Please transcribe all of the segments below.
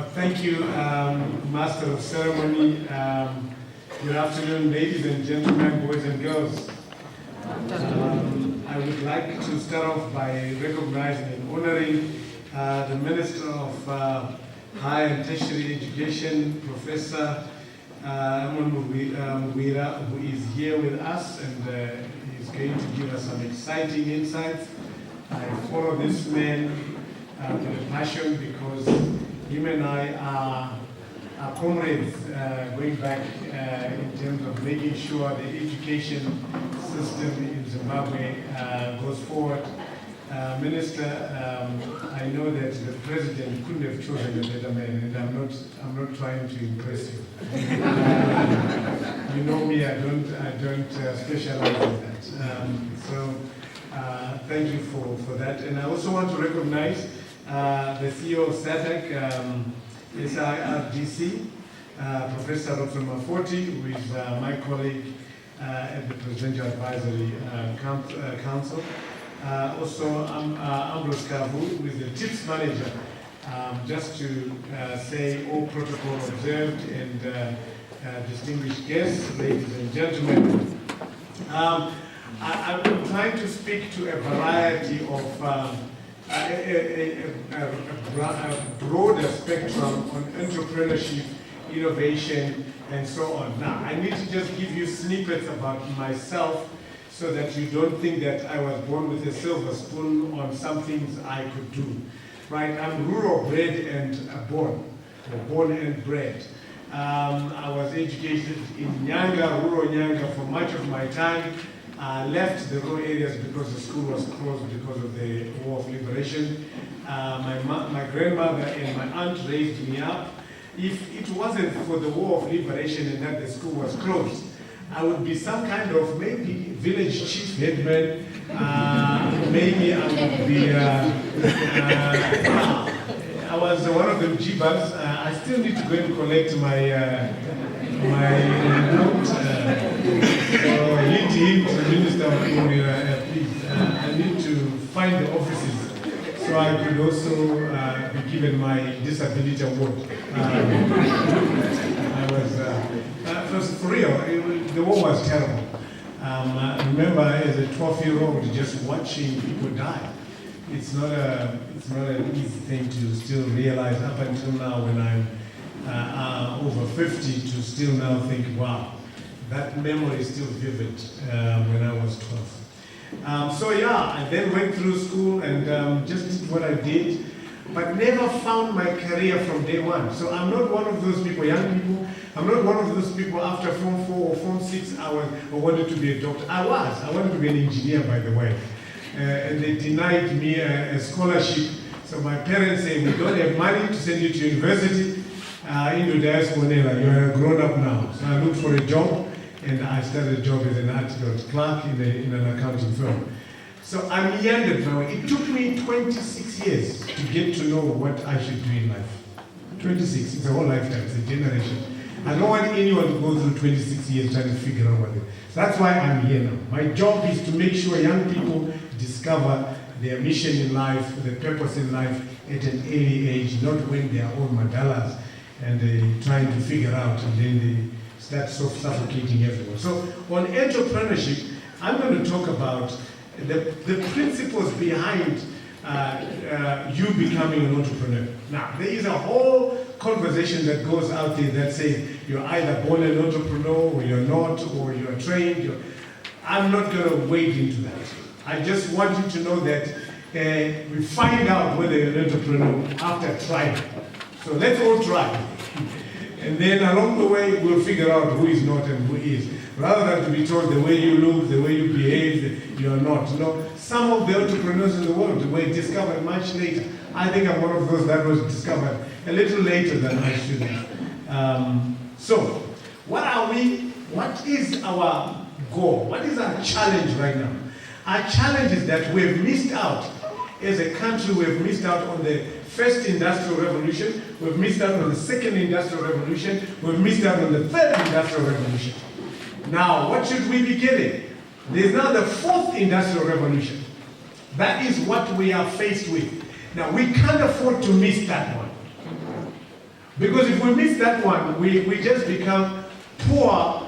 Thank you, Master of Ceremony. Good afternoon, ladies and gentlemen, boys and girls. I would like to start off by recognizing and honoring the Minister of Higher and Tertiary Education, Professor Munyenza, who is here with us and is going to give us some exciting insights. I follow this man with a passion because him and I are comrades going back in terms of making sure the education system in Zimbabwe goes forward. Minister, I know that the president couldn't have chosen a better man, and I'm not trying to impress you. You know me, I don't specialize in that. Thank you for that. And I also want to recognize the CEO of SIRDC, Professor Dr. Mafoti, who is my colleague at the Presidential Advisory Council. Also, Ambrose Kavu, who is the TIPS manager, just to say all protocol observed and distinguished guests, ladies and gentlemen. I've been trying to speak to a variety of a broader spectrum on entrepreneurship, innovation, and so on. Now, I need to just give you snippets about myself so that you don't think that I was born with a silver spoon on some things I could do. Right? I'm rural bred and born and bred. I was educated in Nyanga, rural Nyanga, for much of my time. Left the rural areas because the school was closed because of the War of Liberation. My grandmother and my aunt raised me up. If it wasn't for the War of Liberation and that the school was closed, I would be some kind of maybe village chief headman. Maybe I would be. I was one of the jibas. I still need to go and collect my note. So hint to the Minister of Interior, please. I need to find the offices so I could also be given my disability award. For real, the war was terrible. I remember as a 12-year-old just watching people die. It's not an easy thing to still realize up until now when I'm over 50 to still now think, wow, that memory is still vivid when I was 12. So yeah, I then went through school and just did what I did, but never found my career from day one. So I'm not one of those people, young people, I'm not one of those people after Form 4 or Form 6 I wanted to be a doctor. I wanted to be an engineer, by the way. And they denied me a scholarship. So my parents say, we don't have money to send you to university. Into diaspora, you are grown up now. So I looked for a job, and I started a job as an antidote clerk in an accounting firm. So I meandered my way. It took me 26 years to get to know what I should do in life. 26, it's a whole lifetime, it's a generation. I don't want anyone to go through 26 years trying to figure out what it is. That's why I'm here now. My job is to make sure young people discover their mission in life, their purpose in life at an early age, not when they are all madalas and they're trying to figure out and then they start suffocating everyone. So on entrepreneurship, I'm going to talk about the principles behind you becoming an entrepreneur. Now, there is a whole conversation that goes out there that says you're either born an entrepreneur or you're not, or you're trained. I'm not going to wade into that. I just want you to know that we find out whether you're an entrepreneur after trying. So let's all try. And then along the way, we'll figure out who is not and who is. Rather than to be told the way you look, the way you behave, you're not. You know, some of the entrepreneurs in the world were discovered much later. I think I'm one of those that was discovered a little later than I should have. So, what are we? What is our goal? What is our challenge right now? Our challenge is that we've missed out. As a country, we've missed out on the first industrial revolution, we've missed out on the second industrial revolution, we've missed out on the third industrial revolution. Now, what should we be getting? There's now the fourth industrial revolution. That is what we are faced with. Now, we can't afford to miss that one. Because if we miss that one, we just become poor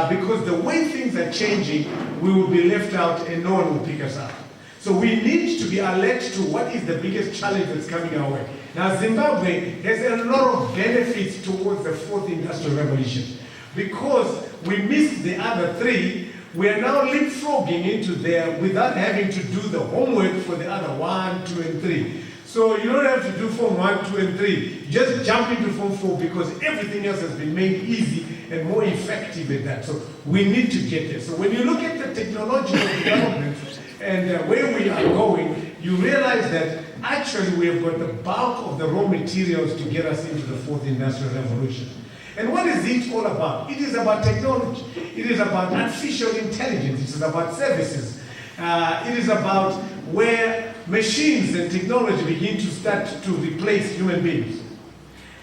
because the way things are changing, we will be left out and no one will pick us up. So we need to be alert to what is the biggest challenge that's coming our way. Now Zimbabwe has a lot of benefits towards the fourth industrial revolution. Because we missed the other three, we are now leapfrogging into there without having to do the homework for the other 1, 2, and 3. So you don't have to do Form 1, 2, and 3. You just jump into Form 4 because everything else has been made easy and more effective at that. So we need to get there. So when you look at the technological development and where we are going, you realize that actually we have got the bulk of the raw materials to get us into the fourth industrial revolution. And what is it all about? It is about technology. It is about artificial intelligence. It is about services. It is about where machines and technology begin to start to replace human beings.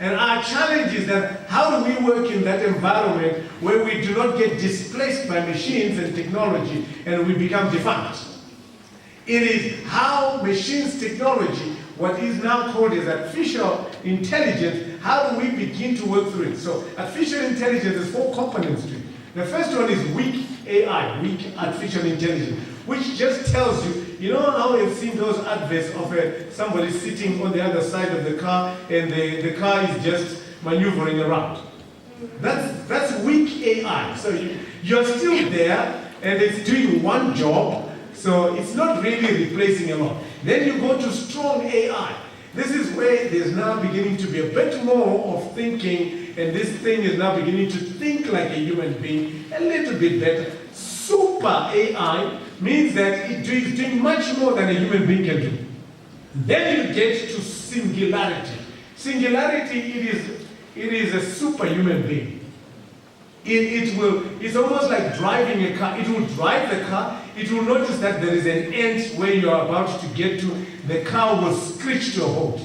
And our challenge is that how do we work in that environment where we do not get displaced by machines and technology and we become defunct? It is how machines, technology, what is now called as artificial intelligence, how do we begin to work through it? So artificial intelligence has 4 components to it. The first one is weak AI, weak artificial intelligence, which just tells you, you know how you've seen those adverts of somebody sitting on the other side of the car and the car is just maneuvering around. That's weak AI. So you're still there and it's doing one job, so it's not really replacing a lot. Then you go to strong AI. This is where there's now beginning to be a bit more of thinking, and this thing is now beginning to think like a human being a little bit better. Super AI means that it is doing much more than a human being can do. Then you get to singularity. Singularity, it is a superhuman being. It's almost like driving a car. It will drive the car. It will notice that there is an end where you are about to get to. The car will screech to a halt.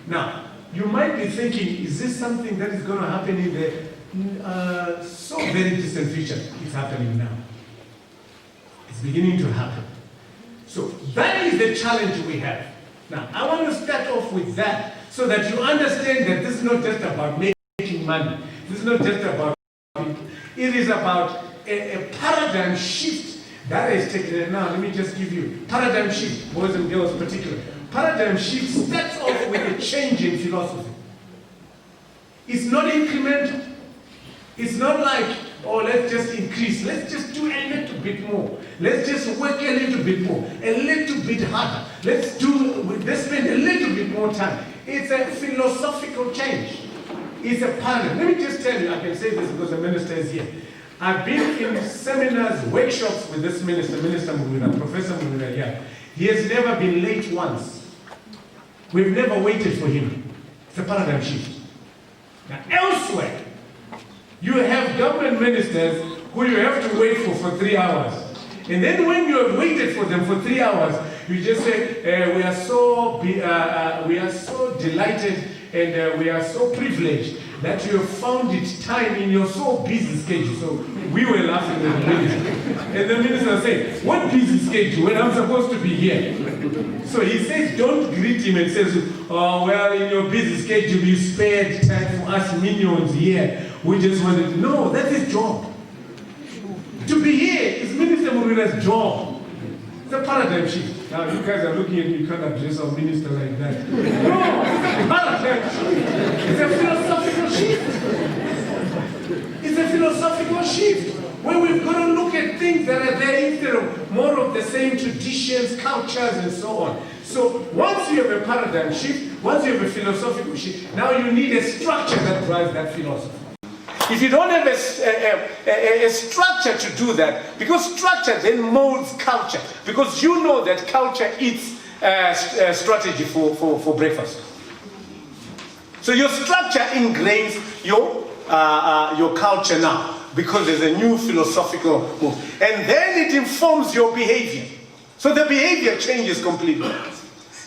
Now, you might be thinking, is this something that is going to happen in the so very distant future? It's happening now. It's beginning to happen. So that is the challenge we have. Now, I want to start off with that so that you understand that this is not just about making money. This is not just about it. It is about a paradigm shift that is taken. Now, let me just give you paradigm shift, boys and girls particularly. Paradigm shift starts off with a change in philosophy. It's not incremental. It's not like, oh, let's just increase. Let's just do a little bit more. Let's just work a little bit more, a little bit harder. Let's spend a little bit more time. It's a philosophical change. It's a paradigm. Let me just tell you, I can say this because the minister is here. I've been in seminars, workshops with this minister, Minister Muguna, Professor Muguna here. He has never been late once. We've never waited for him. It's a paradigm shift. Now, elsewhere, you have government ministers who you have to wait for 3 hours. And then when you have waited for them for 3 hours, you just say, we are so delighted and we are so privileged that you have found it time in your so busy schedule. So we were laughing with the minister. And the minister said, what busy schedule when I'm supposed to be here? So he says, don't greet him and says, oh, well, in your busy schedule, you spared time for us minions here. We just wanted to know, that's his job. To be here is Minister Murina's job. It's a paradigm shift. Now you guys are looking at me, you can't address our minister like that. No, paradigm shift. It's a philosophical shift. It's a philosophical shift where we've got to look at things that are there instead of more of the same traditions, cultures, and so on. So once you have a paradigm shift, once you have a philosophical shift, now you need a structure that drives that philosophy. If you don't have a structure to do that, because structure then molds culture, because you know that culture eats strategy for breakfast. So your structure ingrains your culture now, because there's a new philosophical move. And then it informs your behavior. So the behavior changes completely.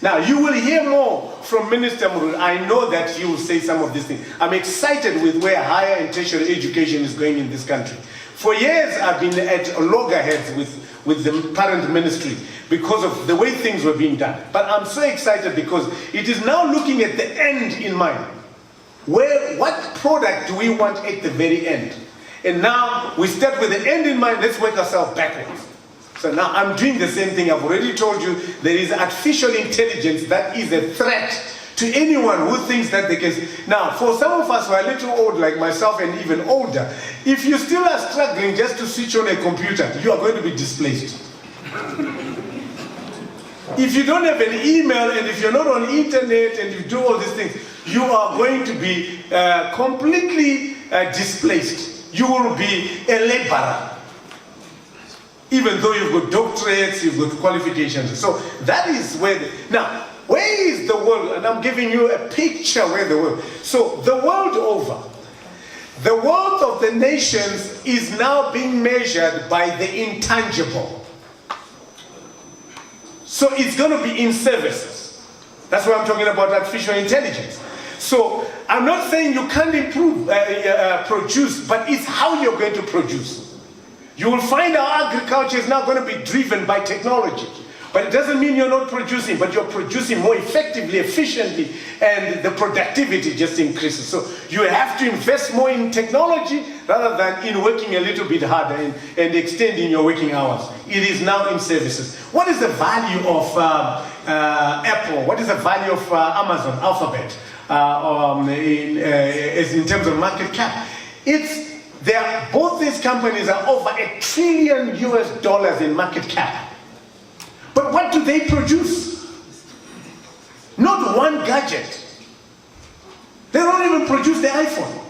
Now, you will hear more from Minister Muru. I know that he will say some of these things. I'm excited with where higher and tertiary education is going in this country. For years, I've been at loggerheads with the current ministry because of the way things were being done. But I'm so excited because it is now looking at the end in mind. What product do we want at the very end? And now we start with the end in mind, let's work ourselves backwards. So now I'm doing the same thing. I've already told you there is artificial intelligence that is a threat to anyone who thinks that they can. Now, for some of us who are a little old, like myself and even older, if you still are struggling just to switch on a computer, you are going to be displaced. If you don't have an email and if you're not on internet and you do all these things, you are going to be completely displaced. You will be a laborer. Even though you've got doctorates, you've got qualifications. So that is where, now, where is the world? And I'm giving you a picture where the world. So the world over, the wealth of the nations is now being measured by the intangible. So it's going to be in services. That's why I'm talking about artificial intelligence. So I'm not saying you can't produce, but it's how you're going to produce. You will find our agriculture is now going to be driven by technology. But it doesn't mean you're not producing, but you're producing more effectively, efficiently, and the productivity just increases. So you have to invest more in technology rather than in working a little bit harder and extending your working hours. It is now in services. What is the value of Apple? What is the value of Amazon, Alphabet, in terms of market cap? Both these companies are over $1 trillion in market cap. But what do they produce? Not one gadget. They don't even produce the iPhone.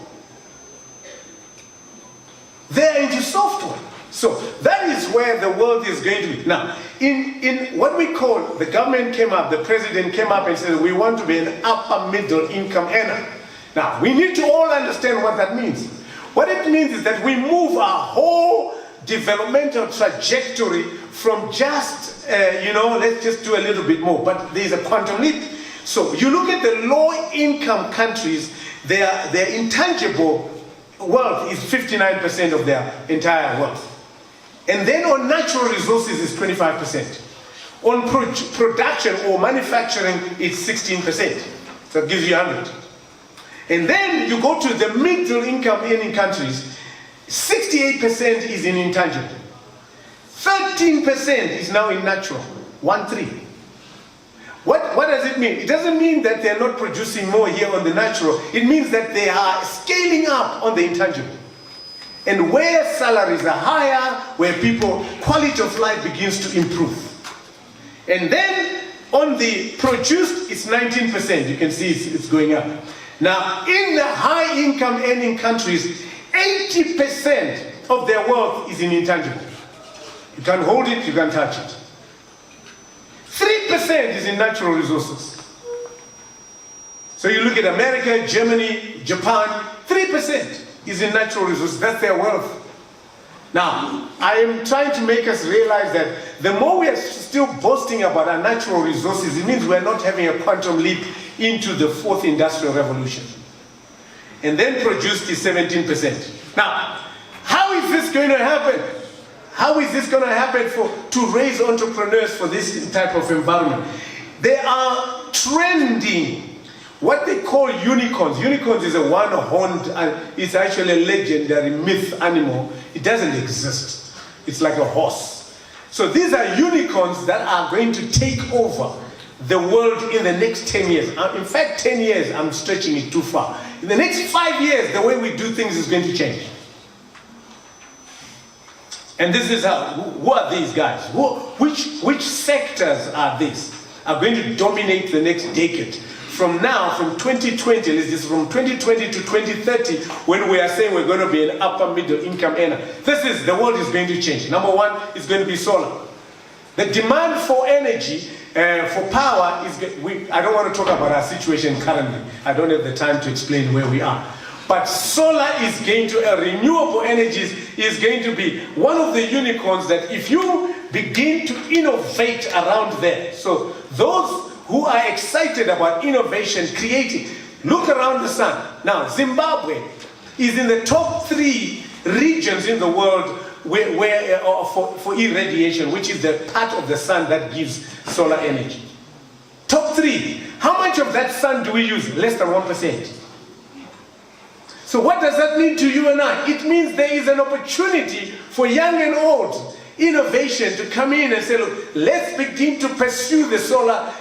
They're into software. So that is where the world is going to be. Now, in what we call, the government came up, the president came up and said, we want to be an upper middle income earner. Now, we need to all understand what that means. What it means is that we move our whole developmental trajectory from just, let's just do a little bit more, but there's a quantum leap. So you look at the low-income countries, their intangible wealth is 59% of their entire wealth. And then on natural resources is 25%. On production or manufacturing, it's 16%. So it gives you 100. And then you go to the middle income earning countries, 68% is in intangible. 13% is now in natural, 1-3. What does it mean? It doesn't mean that they're not producing more here on the natural. It means that they are scaling up on the intangible. And where salaries are higher, where quality of life begins to improve. And then on the produced, it's 19%. You can see it's going up. Now, in the high income earning countries, 80% of their wealth is in intangible. You can't hold it, you can't touch it. 3% is in natural resources. So you look at America, Germany, Japan, 3% is in natural resources. That's their wealth. Now, I am trying to make us realize that the more we are still boasting about our natural resources, it means we're not having a quantum leap into the fourth industrial revolution. And then produced is 17%. Now, how is this going to happen? How is this going to happen to raise entrepreneurs for this type of environment? They are trending what they call unicorns. Unicorns is a one-horned, it's actually a legendary myth animal. It doesn't exist. It's like a horse. So these are unicorns that are going to take over the world in the next 10 years. In fact, 10 years, I'm stretching it too far. In the next 5 years, the way we do things is going to change. And this is who are these guys? Which sectors are these? Are going to dominate the next decade? From now, from 2020, this is from 2020 to 2030, when we are saying we're going to be an upper middle income earner. The world is going to change. Number one is going to be solar. The demand for energy, for power, I don't want to talk about our situation currently. I don't have the time to explain where we are. But solar is going to, renewable energies is going to be one of the unicorns that if you begin to innovate around there, so those who are excited about innovation, creating, look around the sun. Now, Zimbabwe is in the top 3 regions in the world for irradiation, which is the part of the sun that gives solar energy. Top 3. How much of that sun do we use? Less than 1%. So what does that mean to you and I? It means there is an opportunity for young and old innovation to come in and say, look, let's begin to pursue the solar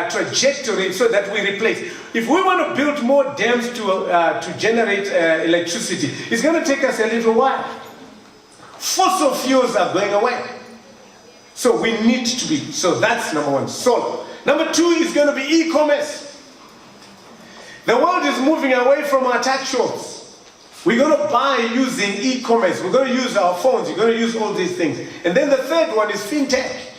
trajectory so that we replace. If we want to build more dams to generate electricity, it's going to take us a little while. Fossil fuels are going away. So we need to be, so that's number one, solar. Number two is going to be e-commerce. The world is moving away from our tax shops. We're going to buy using e-commerce. We're going to use our phones. We're going to use all these things. And then the third one is fintech.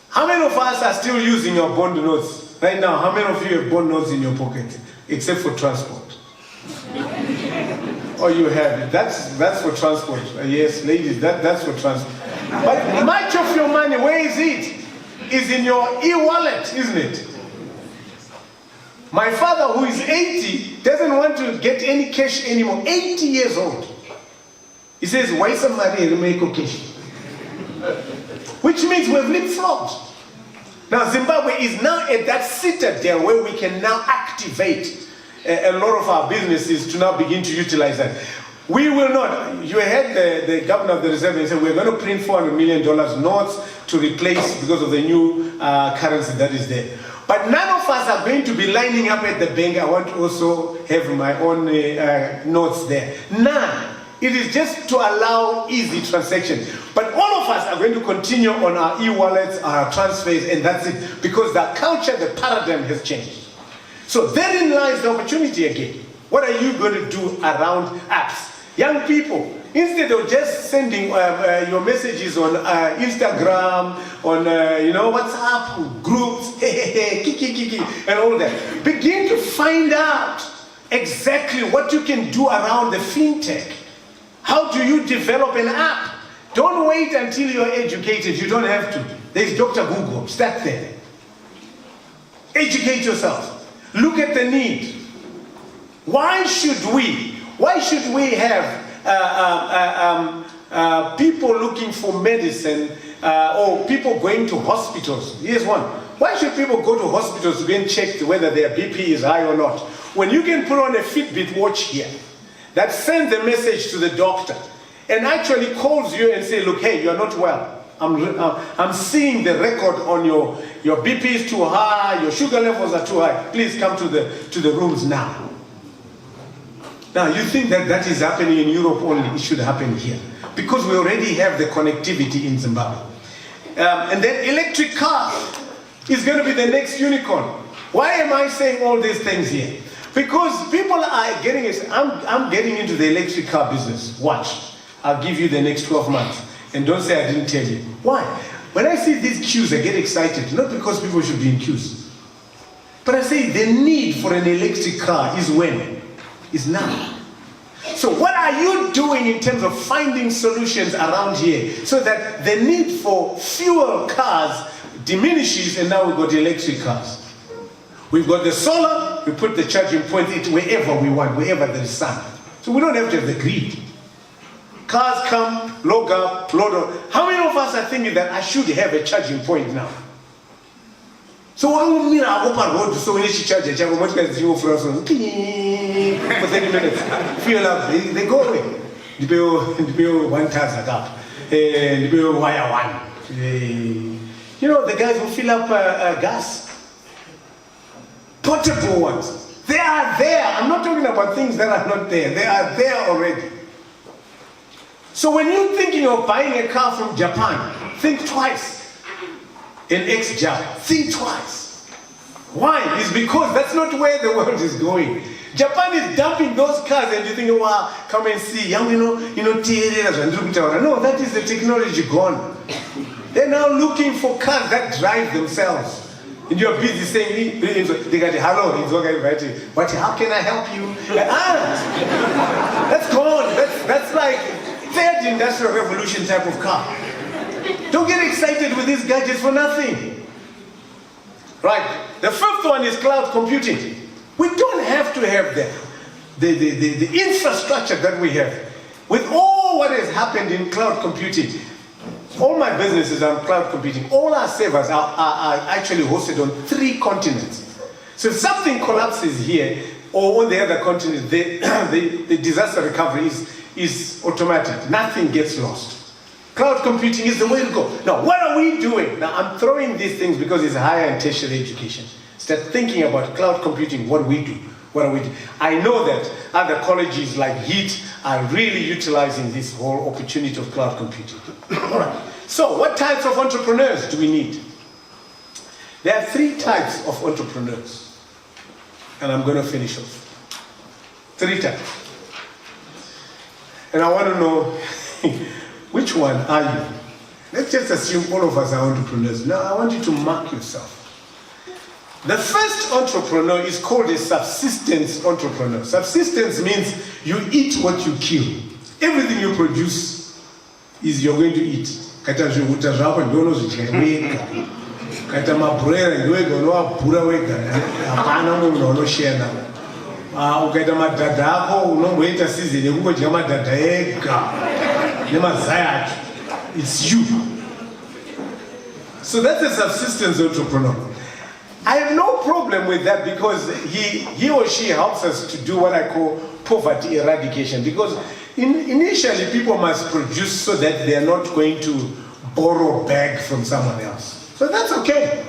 How many of us are still using your bond notes? Right now, how many of you have bond notes in your pocket? Except for transport. Oh, you have it. That's for transport. Yes, ladies, that's for transport. But much of your money, where is it? Is in your e-wallet, isn't it? My father, who is 80, doesn't want to get any cash anymore. 80 years old. He says, why somebody make cash? Which means we've leapfrogged. Now Zimbabwe is now at that citadel where we can now activate a lot of our businesses to now begin to utilize that. We will not. You heard the governor of the reserve and said we're going to print $400 million notes to replace because of the new currency that is there. But none of us are going to be lining up at the bank. I want to also have my own notes there. None. It is just to allow easy transaction. But all of us are going to continue on our e-wallets, our transfers, and that's it. Because the culture, the paradigm has changed. So therein lies the opportunity again. What are you going to do around apps? Young people, instead of just sending your messages on Instagram, on WhatsApp, groups, kiki, and all that, begin to find out exactly what you can do around the fintech. How do you develop an app? Don't wait until you're educated. You don't have to. There's Dr. Google. Start there. Educate yourself. Look at the need. Why should we have people looking for medicine or people going to hospitals? Here's one. Why should people go to hospitals to get checked whether their BP is high or not? When you can put on a Fitbit watch here that sends a message to the doctor and actually calls you and say, look, hey, you're not well. I'm seeing the record on your BP is too high, your sugar levels are too high. Please come to the rooms now. Now, you think that is happening in Europe only? It should happen here. Because we already have the connectivity in Zimbabwe. And then electric car is going to be the next unicorn. Why am I saying all these things here? Because people are getting it. I'm getting into the electric car business. Watch. I'll give you the next 12 months. And don't say I didn't tell you. Why? When I see these queues, I get excited. Not because people should be in queues. But I say the need for an electric car is when? Is now. So what are you doing in terms of finding solutions around here so that the need for fuel cars diminishes and now we've got electric cars? We've got the solar, we put the charging point wherever we want, wherever there is sun. So we don't have to have the grid. Cars come, log up, load on. How many of us are thinking that I should have a charging point now? So why would me I open road so when you charge a charger, much guys you for us for 30 minutes. Feel up, they go away. The bill 1,000 up. The bill wire one. You know the guys who fill up gas. Portable ones. They are there. I'm not talking about things that are not there. They are there already. So when you're thinking of buying a car from Japan, think twice. An ex-Jap, think twice. Why? It's because that's not where the world is going. Japan is dumping those cars and you think, wow, come and see. No, that is the technology gone. They're now looking for cars that drive themselves. And you're busy saying, they got hello, it's okay, right? But how can I help you? That's gone. That's like third industrial revolution type of car. Don't get excited with these gadgets for nothing. Right. The fifth one is cloud computing. We don't have to have the infrastructure that we have. With all what has happened in cloud computing, all my businesses are cloud computing. All our servers are actually hosted on 3 continents. So if something collapses here, or on the other continent, the disaster recovery is automatic. Nothing gets lost. Cloud computing is the way to go. Now, what are we doing? Now, I'm throwing these things because it's higher and tertiary education. Start thinking about cloud computing, what we do. What are we doing? I know that other colleges like HEAT are really utilizing this whole opportunity of cloud computing. All right. So, what types of entrepreneurs do we need? There are 3 types of entrepreneurs. And I'm going to finish off. 3 types. And I want to know, which one are you? Let's just assume all of us are entrepreneurs. Now, I want you to mark yourself. The first entrepreneur is called a subsistence entrepreneur. Subsistence means you eat what you kill. Everything you produce is you're going to eat. Kata zvihuta zvako ndonozvidya wega. Kata mabhurera ndowega unovabhura wega. Hapana munhu unoshare nawo. Ukaita madhadha ako unomboita season yekungodya madhadha ega nemazai acho. It's you. So that's a subsistence entrepreneur. I have no problem with that because he or she helps us to do what I call poverty eradication. Because initially people must produce so that they are not going to borrow bag from someone else. So that's okay.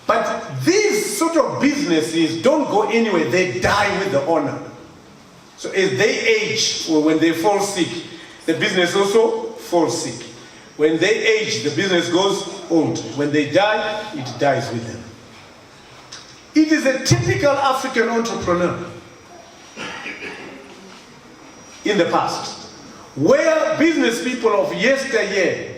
But these sort of businesses don't go anywhere. They die with the owner. So as they age or when they fall sick, the business also falls sick. When they age, the business goes old. When they die, it dies with them. It is a typical African entrepreneur in the past, where business people of yesteryear,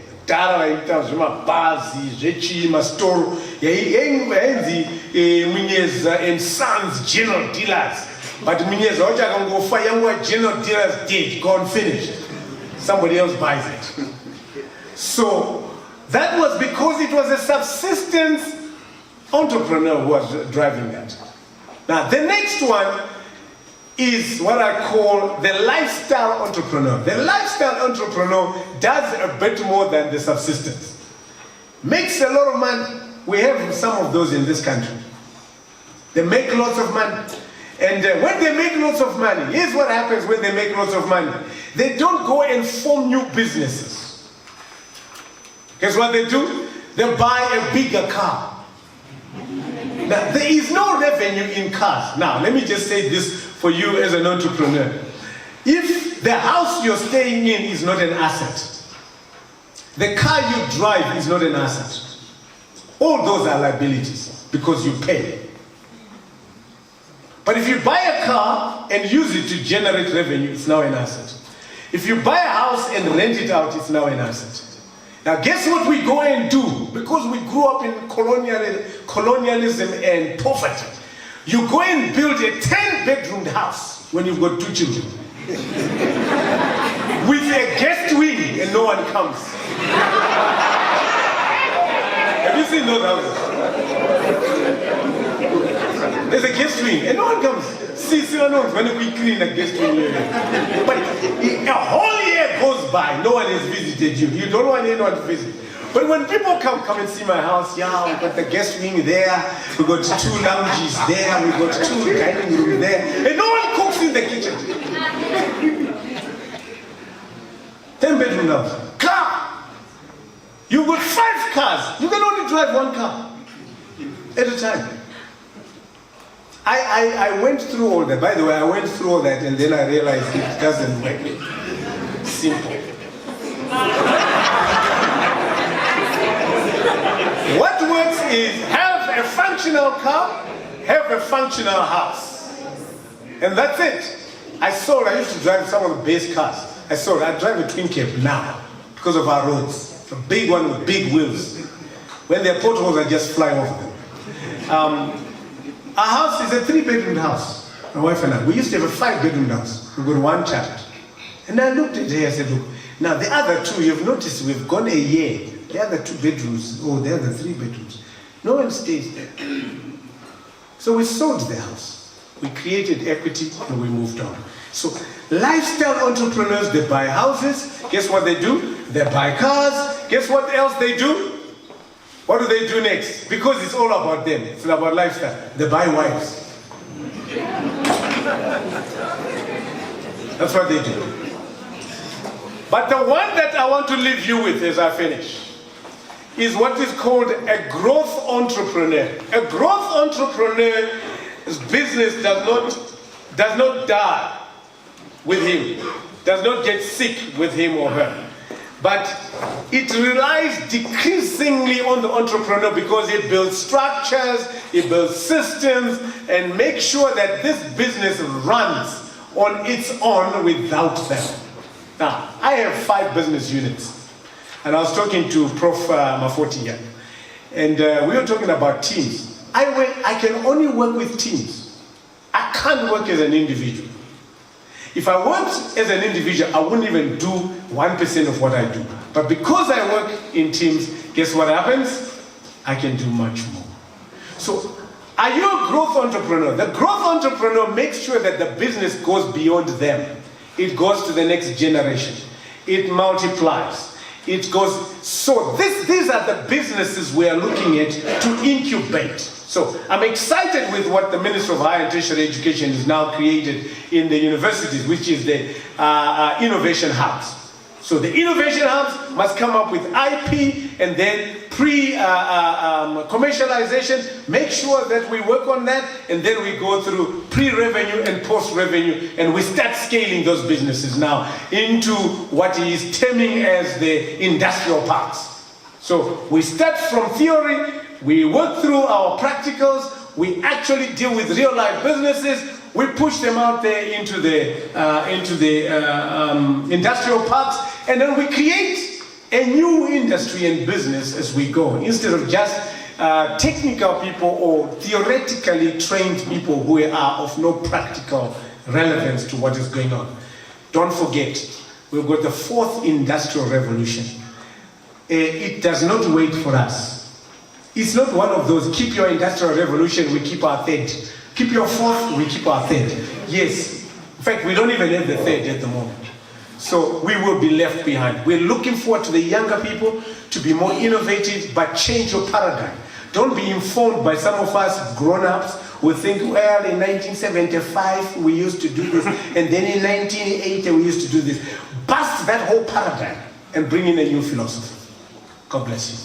Munyenza and Sons general dealers, but Munyenza general dealers did, gone finished. Somebody else buys it. So that was because it was a subsistence entrepreneur who was driving that. Now the next one is what I call the lifestyle entrepreneur. The lifestyle entrepreneur does a bit more than the subsistence. Makes a lot of money. We have some of those in this country. They make lots of money. And when they make lots of money, here's what happens when they make lots of money. They don't go and form new businesses. Guess what they do? They buy a bigger car. Now, there is no revenue in cars. Now, let me just say this for you as an entrepreneur. If the house you're staying in is not an asset, the car you drive is not an asset. All those are liabilities because you pay. But if you buy a car and use it to generate revenue, it's now an asset. If you buy a house and rent it out, it's now an asset. Now guess what we go and do? Because we grew up in colonialism and poverty. You go and build a 10-bedroom house when you've got 2 children. With a guest wing and no one comes. Have you seen those houses? There's a guest wing and no one comes. See, when we clean a guest wing. But a whole year goes by, no one has visited you. You don't want anyone to visit. But when people come and see my house, yeah, we've got the guest wing there, we've got 2 lounges there, we've got 2 dining rooms there, and no one cooks in the kitchen. 10-bedroom house. Car! You've got 5 cars. You can only drive 1 car at a time. I went through all that. By the way, I went through all that and then I realized it doesn't work. Simple. What works is have a functional car, have a functional house. And that's it. I used to drive some of the best cars. I drive a twin cab now because of our roads. A big one with big wheels. When there are potholes, I just fly over them. Our house is a 3-bedroom house, my wife and I. We used to have a 5-bedroom house. We've got 1 child. And I looked at her and said, look, now the other 2, you've noticed we've gone a year. The other 2 bedrooms, the other 3 bedrooms. No one stays there. So we sold the house. We created equity and we moved on. So lifestyle entrepreneurs, they buy houses. Guess what they do? They buy cars. Guess what else they do? What do they do next? Because it's all about them. It's about lifestyle. They buy wives. That's what they do. But the one that I want to leave you with as I finish is what is called a growth entrepreneur. A growth entrepreneur's business does not die with him, does not get sick with him or her. But it relies decreasingly on the entrepreneur because it builds structures, it builds systems, and makes sure that this business runs on its own without them. Now, I have 5 business units, and I was talking to Prof. Mafoti here, and we were talking about teams. I can only work with teams. I can't work as an individual. If I worked as an individual, I wouldn't even do 1% of what I do. But because I work in teams, guess what happens? I can do much more. So, are you a growth entrepreneur? The growth entrepreneur makes sure that the business goes beyond them. It goes to the next generation. It multiplies. It goes. So these are the businesses we are looking at to incubate. So I'm excited with what the Minister of Higher and Tertiary Education has now created in the universities, which is the innovation hubs. So the innovation hubs must come up with IP and then commercialization, make sure that we work on that, and then we go through pre-revenue and post-revenue, and we start scaling those businesses now into what he is terming as the industrial parks. So we start from theory, we work through our practicals, we actually deal with real-life businesses, we push them out there into the industrial parks, and then we create a new industry and business as we go, instead of just technical people or theoretically trained people who are of no practical relevance to what is going on. Don't forget, we've got the 4th industrial revolution. It does not wait for us. It's not one of those, keep your industrial revolution, we keep our 3rd. Keep your 4th, we keep our 3rd. Yes, in fact, we don't even have the 3rd at the moment. So we will be left behind. We're looking forward to the younger people to be more innovative, but change your paradigm. Don't be informed by some of us grown-ups who think, well, in 1975 we used to do this, and then in 1980 we used to do this. Bust that whole paradigm and bring in a new philosophy. God bless you.